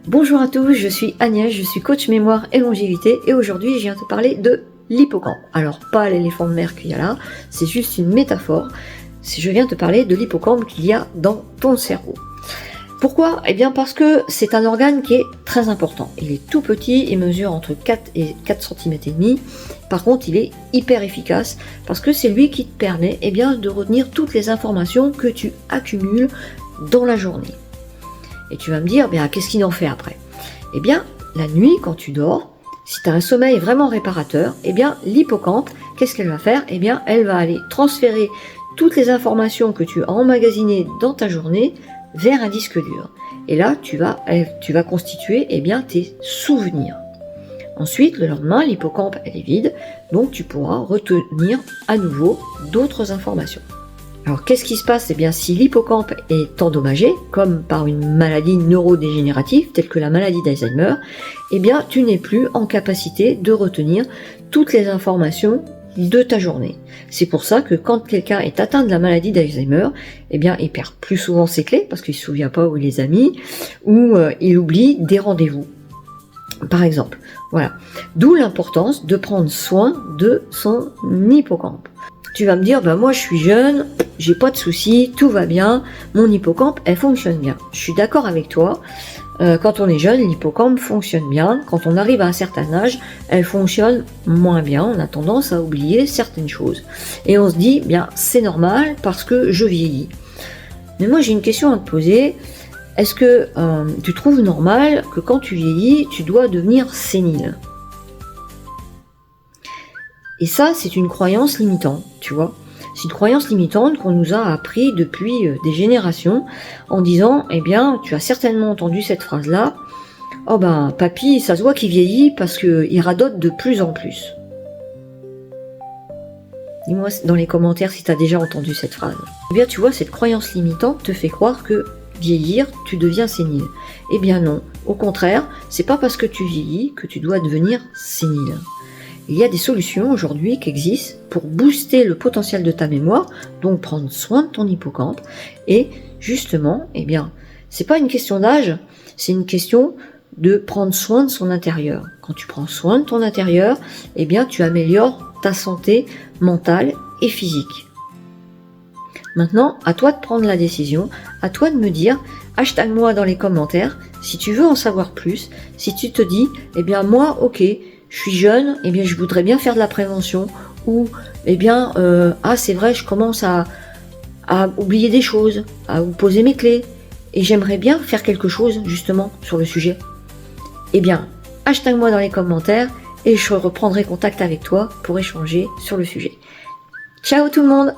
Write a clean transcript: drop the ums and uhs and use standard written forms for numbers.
Bonjour à tous, je suis Agnès, je suis coach mémoire et longévité et aujourd'hui je viens te parler de l'hippocampe. Alors pas l'éléphant de mer qu'il y a là, c'est juste une métaphore. Je viens te parler de l'hippocampe qu'il y a dans ton cerveau. Pourquoi? Eh bien parce que c'est un organe qui est très important. Il est tout petit, il mesure entre 4 et 4 cm et demi. Par contre, il est hyper efficace parce que c'est lui qui te permet de retenir toutes les informations que tu accumules dans la journée. Et tu vas me dire, qu'est-ce qu'il en fait après? Eh bien, la nuit, quand tu dors, si tu as un sommeil vraiment réparateur, l'hippocampe, qu'est-ce qu'elle va faire? Elle va aller transférer toutes les informations que tu as emmagasinées dans ta journée vers un disque dur. Et là, tu vas constituer tes souvenirs. Ensuite, le lendemain, l'hippocampe, elle est vide, donc tu pourras retenir à nouveau d'autres informations. Alors, qu'est-ce qui se passe? Si l'hippocampe est endommagé, comme par une maladie neurodégénérative, telle que la maladie d'Alzheimer, tu n'es plus en capacité de retenir toutes les informations de ta journée. C'est pour ça que quand quelqu'un est atteint de la maladie d'Alzheimer, il perd plus souvent ses clés, parce qu'il ne se souvient pas où il les a mis, ou il oublie des rendez-vous, par exemple. Voilà. D'où l'importance de prendre soin de son hippocampe. Tu vas me dire, moi je suis jeune, j'ai pas de soucis, tout va bien, mon hippocampe, elle fonctionne bien. Je suis d'accord avec toi, quand on est jeune, l'hippocampe fonctionne bien, quand on arrive à un certain âge, elle fonctionne moins bien, on a tendance à oublier certaines choses. Et on se dit, c'est normal parce que je vieillis. Mais moi j'ai une question à te poser, est-ce que tu trouves normal que quand tu vieillis, tu dois devenir sénile ? Et ça, c'est une croyance limitante, tu vois. C'est une croyance limitante qu'on nous a appris depuis des générations en disant, tu as certainement entendu cette phrase-là, « Oh papy, ça se voit qu'il vieillit parce qu'il radote de plus en plus. » Dis-moi dans les commentaires si tu as déjà entendu cette phrase. Tu vois, cette croyance limitante te fait croire que vieillir, tu deviens sénile. Non, au contraire, c'est pas parce que tu vieillis que tu dois devenir sénile. Il y a des solutions aujourd'hui qui existent pour booster le potentiel de ta mémoire, donc prendre soin de ton hippocampe. Et justement, c'est pas une question d'âge, c'est une question de prendre soin de son intérieur. Quand tu prends soin de ton intérieur, tu améliores ta santé mentale et physique. Maintenant, à toi de prendre la décision, à toi de me dire, hashtag-moi dans les commentaires, si tu veux en savoir plus, si tu te dis, moi, ok, je suis jeune, je voudrais bien faire de la prévention, ou c'est vrai, je commence à oublier des choses, à vous poser mes clés, et j'aimerais bien faire quelque chose justement sur le sujet. Hashtag-moi dans les commentaires et je reprendrai contact avec toi pour échanger sur le sujet. Ciao tout le monde!